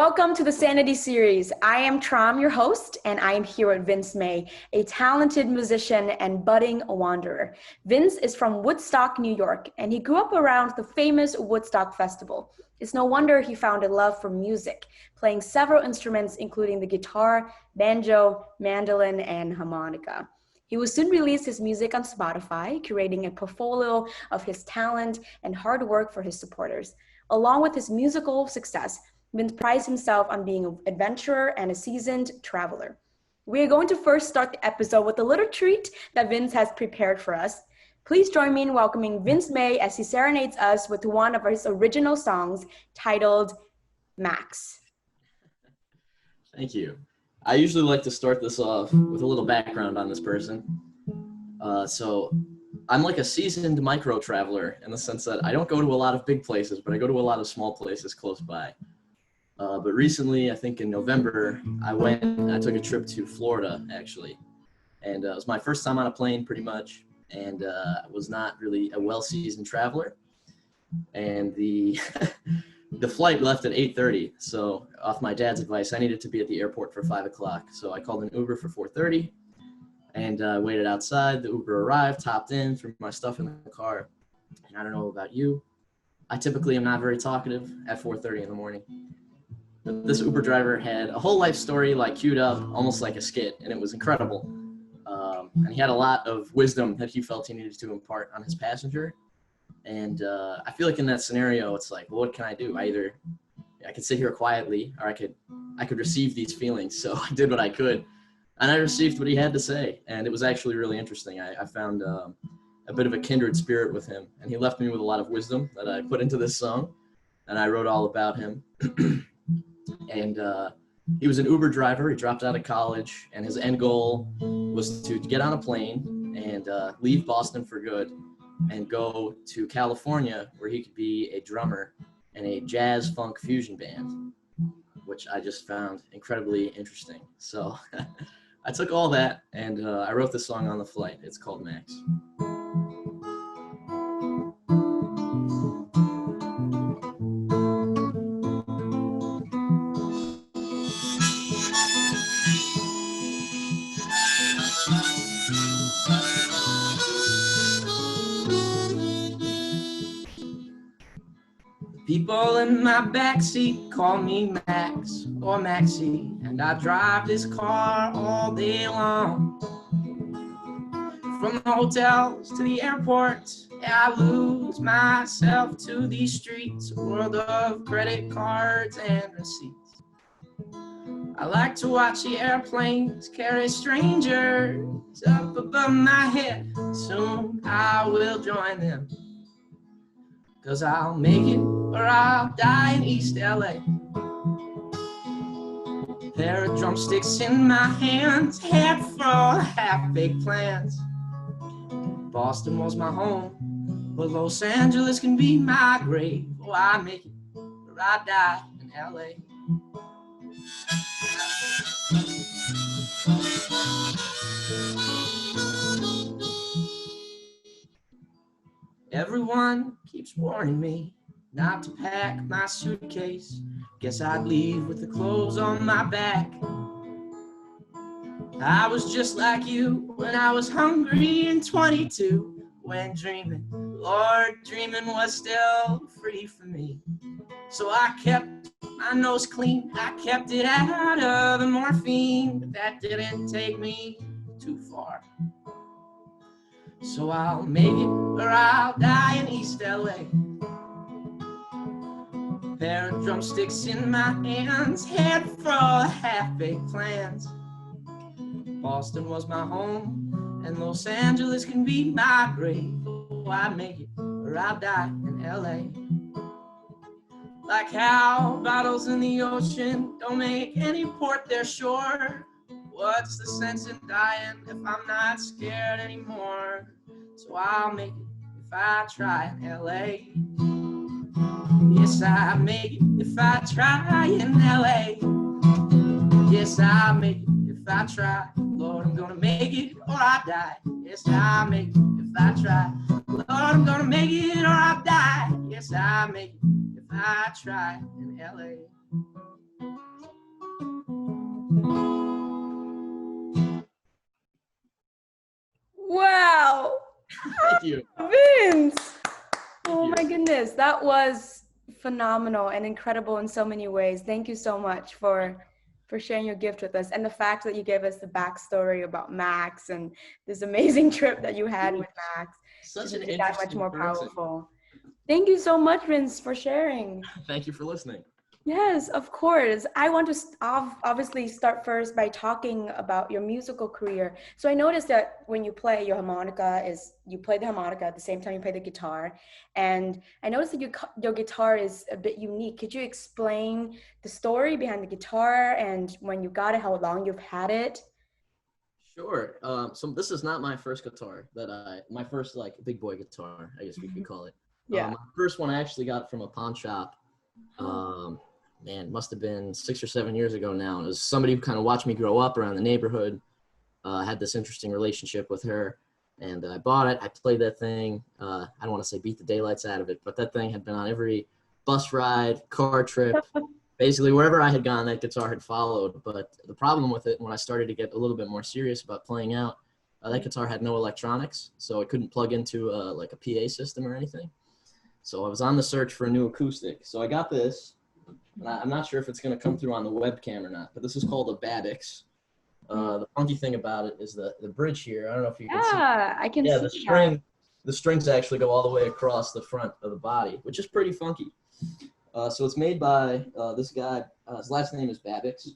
Welcome to the Sanity series. I am Tram, your host, and I am here with Vince May, a talented musician and budding wanderer. Vince is from Woodstock, New York, and he grew up around the famous Woodstock Festival. It's no wonder he found a love for music, playing several instruments including the guitar, banjo, mandolin, and harmonica. He will soon release his music on Spotify, curating a portfolio of his talent and hard work for his supporters. Along with his musical success, Vince prides himself on being an adventurer and a seasoned traveler. We are going to first start the episode with a little treat that Vince has prepared for us. Please join me in welcoming Vince May as he serenades us with one of his original songs titled Max. Thank you. I usually like to start this off with a little background on this person. So I'm like a seasoned micro traveler in the sense that I don't go to a lot of big places, but I go to a lot of small places close by. But recently, I think in November, I took a trip to Florida, actually. And it was my first time on a plane, pretty much. And I was not really a well-seasoned traveler. And the flight left at 8:30. So off my dad's advice, I needed to be at the airport for 5 o'clock. So I called an Uber for 4:30 and waited outside. The Uber arrived, hopped in, threw my stuff in the car. And I don't know about you, I typically am not very talkative at 4:30 in the morning. But this Uber driver had a whole life story like queued up, almost like a skit, and it was incredible. And he had a lot of wisdom that he felt he needed to impart on his passenger. And I feel like in that scenario, it's like, well, what can I do? I could sit here quietly, or I could receive these feelings. So I did what I could, and I received what he had to say, and it was actually really interesting. I found a bit of a kindred spirit with him, and he left me with a lot of wisdom that I put into this song, and I wrote all about him. And he was an Uber driver. He dropped out of college, and his end goal was to get on a plane and leave Boston for good and go to California, where he could be a drummer in a jazz funk fusion band, which I just found incredibly interesting. So I took all that and I wrote this song on the flight. It's called Max. People in my backseat call me Max or Maxie, and I drive this car all day long. From the hotels to the airports, yeah, I lose myself to these streets, a world of credit cards and receipts. I like to watch the airplanes carry strangers up above my head. Soon I will join them, 'cause I'll make it or I'll die in East LA. Pair of drumsticks in my hands, head full of half-baked plans. Boston was my home, but Los Angeles can be my grave. Oh, I make it or I die in LA. Everyone keeps warning me not to pack my suitcase. Guess I'd leave with the clothes on my back. I was just like you when I was hungry and 22, when dreaming, Lord, dreaming was still free for me. So I kept my nose clean, I kept it out of the morphine, but that didn't take me too far. So I'll make it or I'll die in East LA. Pair of drumsticks in my hands, head full of half-baked plans. Boston was my home, and Los Angeles can be my grave. Oh, I make it or I'll die in LA. Like how bottles in the ocean don't make any port their shore. What's the sense in dying if I'm not scared anymore? So I'll make it if I try in LA. Yes, I'll make it if I try in LA. Yes, I'll make it if I try. Lord, I'm gonna make it or I die. Yes, I'll make it if I try. Lord, I'm gonna make it or I die. Yes, I'll make it if I try in LA. Wow. Thank you. Vince. Oh Thank my you. goodness, that was phenomenal and incredible in so many ways. Thank you so much for sharing your gift with us, and the fact that you gave us the backstory about Max and this amazing trip that you had with Max Such just an made it that much interesting more person. powerful. Thank you so much, Vince, for sharing. Thank you for listening. Yes, of course. I want to obviously start first by talking about your musical career. So I noticed that when you play your harmonica is you play the harmonica at the same time you play the guitar. And I noticed that your guitar is a bit unique. Could you explain the story behind the guitar and when you got it, how long you've had it? Sure. So this is not my first guitar my first like big boy guitar, I guess we could call it. Yeah. My first one I actually got from a pawn shop. Man, must have been 6 or 7 years ago now. It was somebody who kind of watched me grow up around the neighborhood. I had this interesting relationship with her, and I bought it. I played that thing. I don't want to say beat the daylights out of it, but that thing had been on every bus ride, car trip, basically wherever I had gone, that guitar had followed. But the problem with it, when I started to get a little bit more serious about playing out, that guitar had no electronics, so it couldn't plug into like a PA system or anything. So I was on the search for a new acoustic. So I got this. And I'm not sure if it's going to come through on the webcam or not, but this is called a Badix. The funky thing about it is the bridge here. I don't know if you can see. Yeah, I can Yeah, see that. the strings actually go all the way across the front of the body, which is pretty funky. So it's made by this guy. His last name is Babix,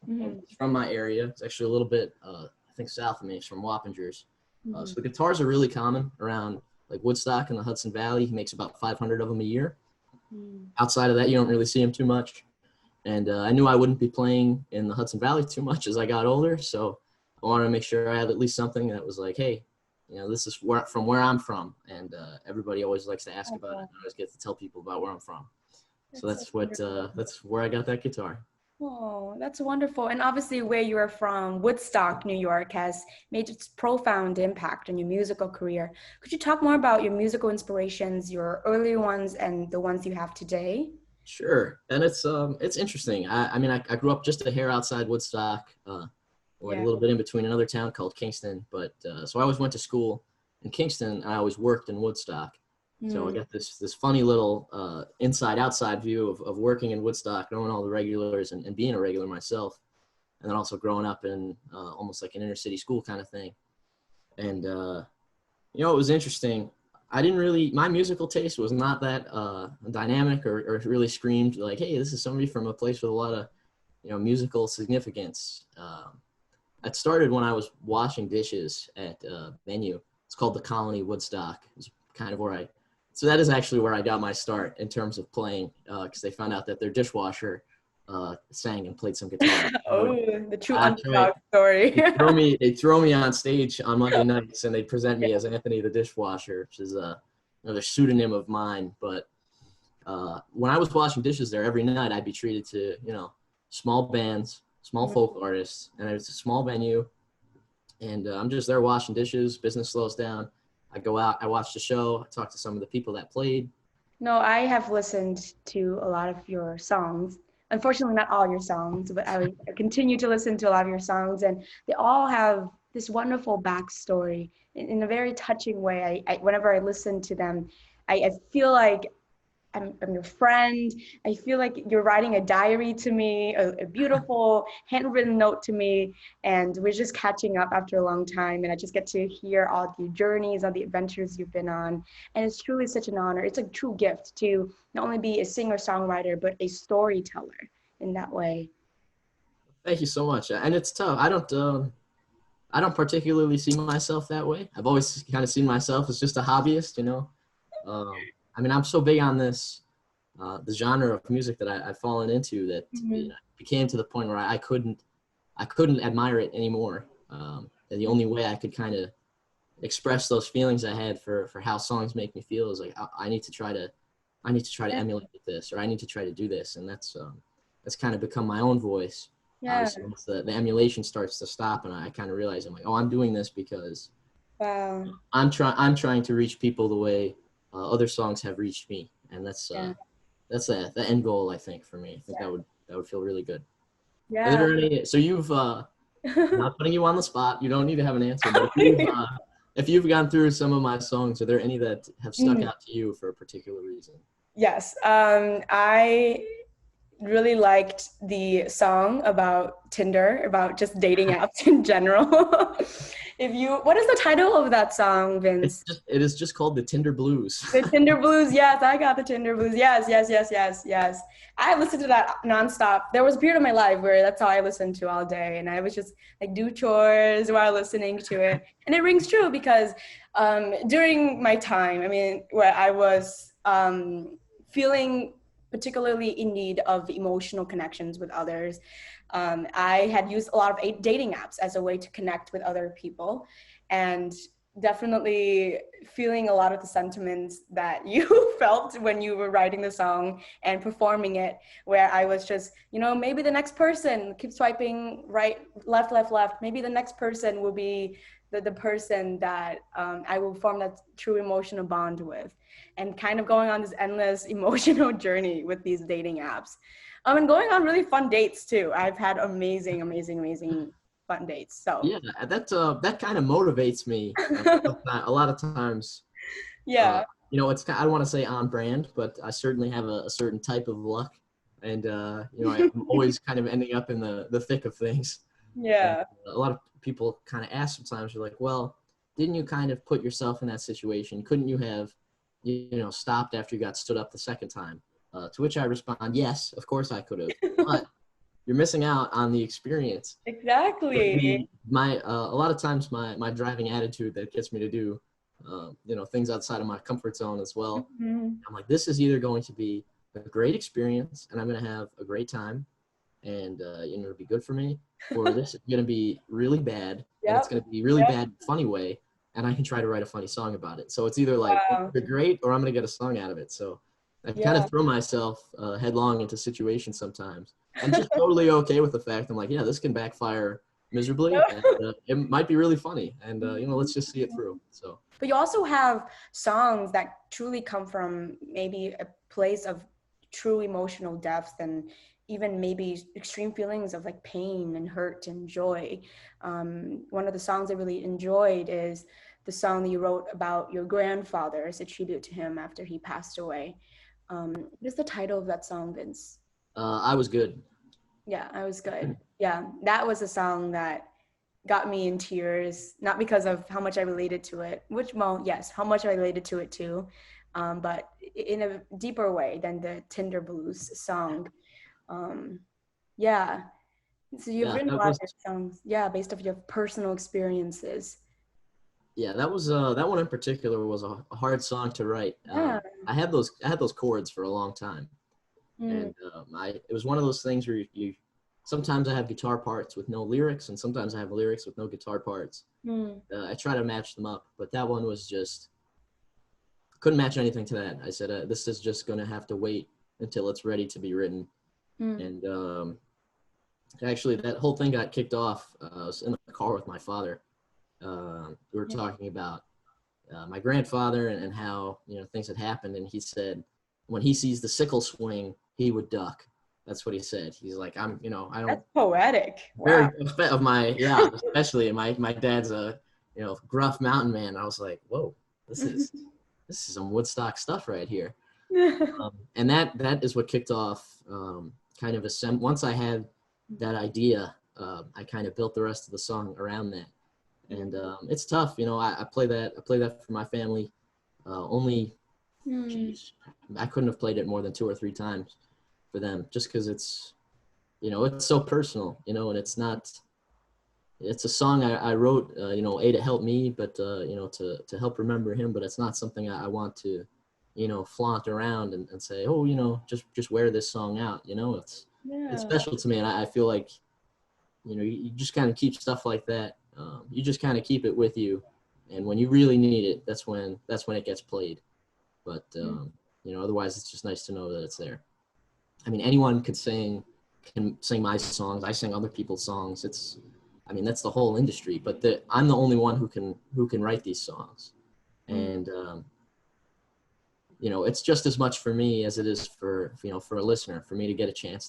and he's from my area. It's actually a little bit, I think, south of me. He's from Wappingers. So the guitars are really common around like Woodstock in the Hudson Valley. He makes about 500 of them a year. Outside of that, you don't really see him too much. And I knew I wouldn't be playing in the Hudson Valley too much as I got older. So I wanted to make sure I had at least something that was like, hey, this is from where I'm from. And everybody always likes to ask about it. And I always get to tell people about where I'm from. So that's where I got that guitar. Oh, that's wonderful. And obviously where you are from, Woodstock, New York, has made its profound impact on your musical career. Could you talk more about your musical inspirations, your early ones and the ones you have today? Sure. And it's interesting. I grew up just a hair outside Woodstock, like a Yeah. little bit in between another town called Kingston. But so I always went to school in Kingston, and I always worked in Woodstock. So I got this funny little inside outside view of working in Woodstock, knowing all the regulars and being a regular myself, and then also growing up in almost like an inner city school kind of thing. And it was interesting. My musical taste was not that dynamic or really screamed like, hey, this is somebody from a place with a lot of musical significance. It started when I was washing dishes at a venue. It's called the Colony Woodstock. It's kind of so that is actually where I got my start in terms of playing, because they found out that their dishwasher sang and played some guitar. Oh, the true I tried, underdog story. they throw me on stage on Monday nights and they present me as Anthony the Dishwasher, which is another pseudonym of mine. But when I was washing dishes there every night, I'd be treated to, small bands, small folk artists, and it was a small venue. And I'm just there washing dishes. Business slows down. I go out, I watch the show, I talk to some of the people that played. No, I have listened to a lot of your songs. Unfortunately, not all your songs, but I continue to listen to a lot of your songs, and they all have this wonderful backstory in a very touching way. Whenever I listen to them, I feel like I'm your friend. I feel like you're writing a diary to me, a beautiful handwritten note to me, and we're just catching up after a long time. And I just get to hear all the journeys, all the adventures you've been on. And it's truly such an honor. It's a true gift to not only be a singer-songwriter, but a storyteller in that way. Thank you so much. And it's tough. I don't particularly see myself that way. I've always kind of seen myself as just a hobbyist, Um, I'm so big on the genre of music that I've fallen into that became to the point where I couldn't admire it anymore. And the only way I could kind of express those feelings I had for how songs make me feel is like I need to try to emulate this, or I need to try to do this, and that's kind of become my own voice. Yeah. So once the emulation starts to stop, and I kind of realize I'm like, I'm doing this because Wow. I'm trying to reach people the way other songs have reached me, and that's the end goal. I think for me, I think that would feel really good. Are Yeah. there any, so you've, not putting you on the spot, you don't need to have an answer, but if you've gone through some of my songs, are there any that have stuck Mm, out to you for a particular reason? yes. I really liked the song about Tinder, about just dating apps in general. What is the title of that song, Vince? It is just called the Tinder Blues. The Tinder Blues. Yes, I got the Tinder Blues. Yes, yes, yes, yes, yes. I listened to that nonstop. There was a period of my life where that's all I listened to all day, and I was just like do chores while listening to it. And it rings true because during my time, I mean, where I was feeling particularly in need of emotional connections with others, I had used a lot of dating apps as a way to connect with other people, and definitely feeling a lot of the sentiments that you felt when you were writing the song and performing it, where I was just, maybe the next person, keep swiping right, left, left, left. Maybe the next person will be the person that I will form that true emotional bond with, and kind of going on this endless emotional journey with these dating apps. And going on really fun dates too. I've had amazing, amazing, amazing fun dates. So Yeah, that kind of motivates me. A lot of times, uh, yeah. I don't want to say on brand, but I certainly have a certain type of luck, and I'm always kind of ending up in the thick of things. And Yeah. a lot of people kind of ask sometimes, you're like, well, didn't you kind of put yourself in that situation? Couldn't you have, stopped after you got stood up the second time? To which I respond, yes, of course I could have, but you're missing out on the experience. Exactly. A lot of times my driving attitude that gets me to do, things outside of my comfort zone as well. Mhm. I'm like, this is either going to be a great experience and I'm going to have a great time and it'll be good for me, or this is going to be really bad and it's Yep. going to be really Yep. bad funny way, and I can try to write a funny song about it. So it's either like Wow. they're great or I'm going to get a song out of it. So I kind Yeah. of throw myself headlong into situations sometimes, and just totally okay with the fact I'm like, yeah, this can backfire miserably, and it might be really funny, and let's just see it through. So But you also have songs that truly come from maybe a place of true emotional depth, and even maybe extreme feelings of like pain and hurt and joy. One of the songs I really enjoyed is the song that you wrote about your grandfather as a tribute to him after he passed away. What is the title of that song, Vince? I was good. Yeah, I was good. Yeah, that was a song that got me in tears, not because of how much I related to it, which, well, yes, how much I related to it too, but in a deeper way than the Tinder Blues song. Um, yeah. So you've Yeah, written a that lot of was your songs, yeah, based off your personal experiences. Yeah, that one in particular was a hard song to write. Yeah. I had those chords for a long time, Mm, and it was one of those things where you sometimes I have guitar parts with no lyrics, and sometimes I have lyrics with no guitar parts. mm, I try to match them up, but that one was just couldn't match anything to that. I said this is just going to have to wait until it's ready to be written, mm, and actually that whole thing got kicked off. I was in the car with my father. We were yeah. talking about my grandfather and how things had happened, and he said when he sees the sickle swing, he would duck. That's what he said. He's like, I don't That's poetic. Wow. very of my yeah, especially my dad's a gruff mountain man. I was like, whoa, this is some Woodstock stuff right here. And that is what kicked off kind of once I had that idea, I kind of built the rest of the song around that. And it's tough, I play that for my family. Only, Mm, geez, I couldn't have played it more than 2 or 3 times for them, just because it's so personal, and it's not. It's a song I wrote, A, to help me, but to help remember him. But it's not something I want to, flaunt around and say, oh, just wear this song out. It's yeah. special to me, and I feel like you just kind of keep stuff like that. You just kind of keep it with you, and when you really need it, that's when it gets played. But Mm, otherwise, it's just nice to know that it's there. I mean, anyone can sing my songs. I sing other people's songs. That's the whole industry. But I'm the only one who can write these songs, mm, and it's just as much for me as it is for for a listener, for me to get a chance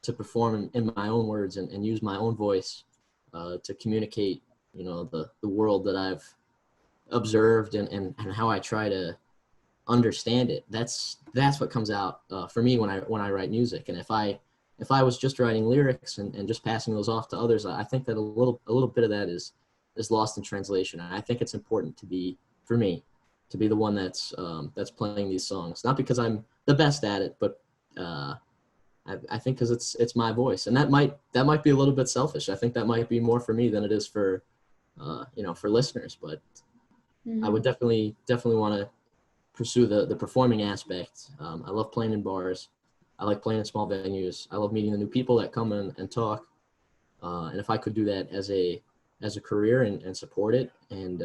to perform in my own words and use my own voice to communicate, the world that I've observed and how I try to understand it. That's what comes out for me when I write music. And if I was just writing lyrics and just passing those off to others, I think that a little bit of that is lost in translation. And I think it's important for me to be the one that's playing these songs, not because I'm the best at it, but I think because it's my voice, and that might be a little bit selfish. I think that might be more for me than it is for for listeners. But I would definitely want to pursue the performing aspect. I love playing in bars. I like playing in small venues. I love meeting the new people that come in and talk. And if I could do that as a career and support it, and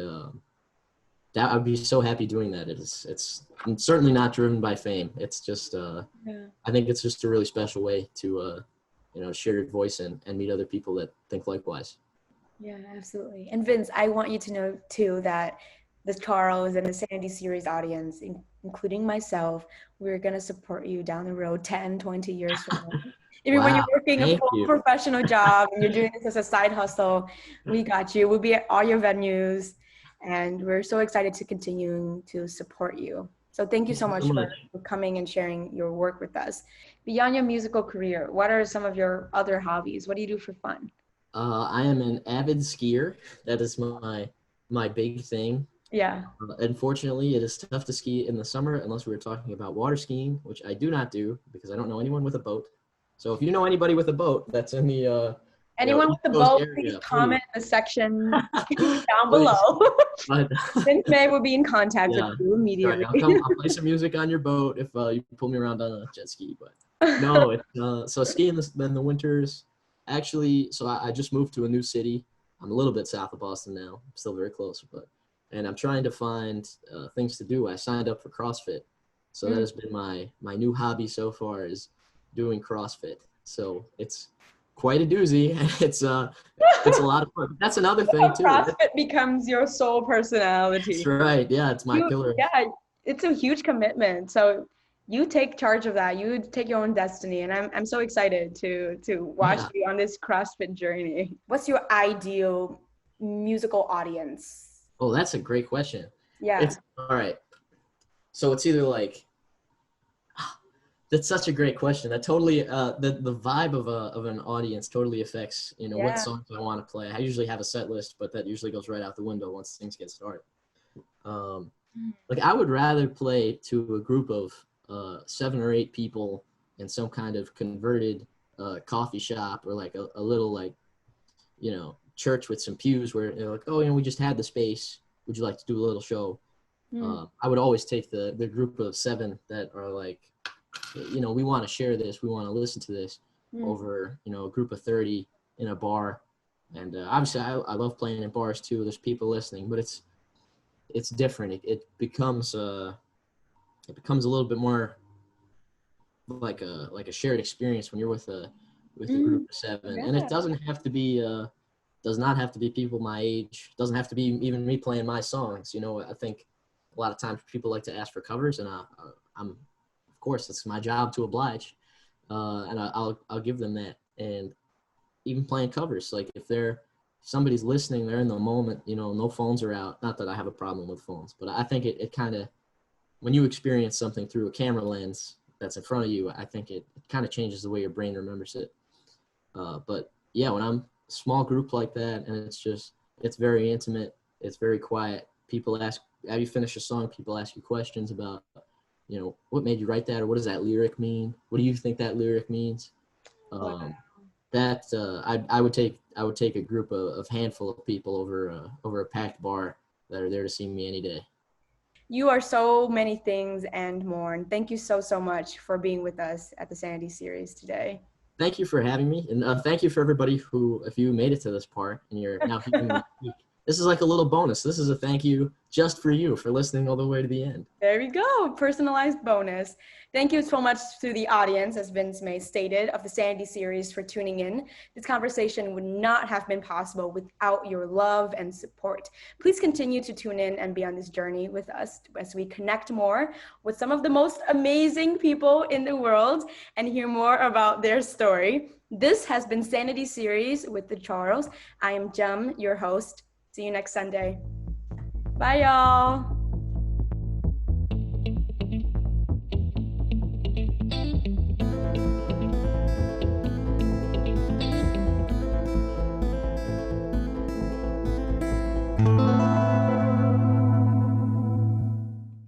that I'd be so happy doing that. It's certainly not driven by fame. It's just I think it's just a really special way to share your voice and meet other people that think likewise. Yeah, absolutely. And Vince, I want you to know too that the Charles and the Sanity series audience, including myself, we're going to support you down the road 10, 20 years from now. Even when you're Wow, working a thank full you. professional job and you're doing this as a side hustle, we got you. We'll be at all your venues, and we're so excited to continue to support you. So thank you so much for coming and sharing your work with us. Beyond your musical career, what are some of your other hobbies? What do you do for fun? I am an avid skier. That is my big thing. Yeah. Unfortunately, it is tough to ski in the summer unless we were talking about water skiing, which I do not do because I don't know anyone with a boat. So if you know anybody with a boat that's in the anyone with a boat, please comment in the section down below. Vince May will be in contact with you immediately. Right, I'll play some music on your boat if you pull me around on a jet ski. But no, it's so skiing in the winters. Actually, so I just moved to a new city. I'm a little bit south of Boston now. I'm still very close, and I'm trying to find things to do. I signed up for CrossFit, so that has been my new hobby so far, is doing CrossFit. So it's quite a doozy. It's a lot of fun. That's another thing too. CrossFit becomes your sole personality. That's right. Yeah, it's my pillar. Yeah, it's a huge commitment. So you take charge of that. You take your own destiny, and I'm so excited to watch you on this CrossFit journey. What's your ideal musical audience? Oh, that's a great question. Yeah. All right. So it's either like, that's such a great question. That totally, the vibe of an audience totally affects, what songs I want to play. I usually have a set list, but that usually goes right out the window once things get started. Like I would rather play to a group of 7 or 8 people in some kind of converted coffee shop, or like a little like, church with some pews where they're like, oh, we just had the space. Would you like to do a little show? I would always take the group of 7 that are like, we want to share this. We want to listen to this over, a group of 30 in a bar. And obviously I love playing in bars too. There's people listening, but it's different. It becomes a little bit more like a shared experience when you're with a group of 7. And it does not have to be people my age. It doesn't have to be even me playing my songs. I think a lot of times people like to ask for covers, and I'm, of course, it's my job to oblige, and I'll give them that. And even playing covers, like if somebody's listening, they're in the moment, no phones are out. Not that I have a problem with phones, but I think it kind of, when you experience something through a camera lens that's in front of you, I think it kind of changes the way your brain remembers it. But yeah, when I'm a small group like that, and it's very intimate, it's very quiet. People ask, have you finished a song? People ask you questions about, what made you write that, or what does that lyric mean? What do you think that lyric means? I would take a group of handful of people over a packed bar that are there to see me any day. You are so many things and more, and thank you so much for being with us at the Sanity series today. Thank you for having me, and thank you for everybody who, if you made it to this part and you're now hearing me speak, this is like a little bonus. This is a thank you just for you for listening all the way to the end. There we go, personalized bonus. Thank you so much to the audience, as Vince May stated, of the Sanity series for tuning in. This conversation would not have been possible without your love and support. Please continue to tune in and be on this journey with us as we connect more with some of the most amazing people in the world and hear more about their story. This has been Sanity series with the Charles. I am Jem, your host. See you next Sunday. Bye, y'all.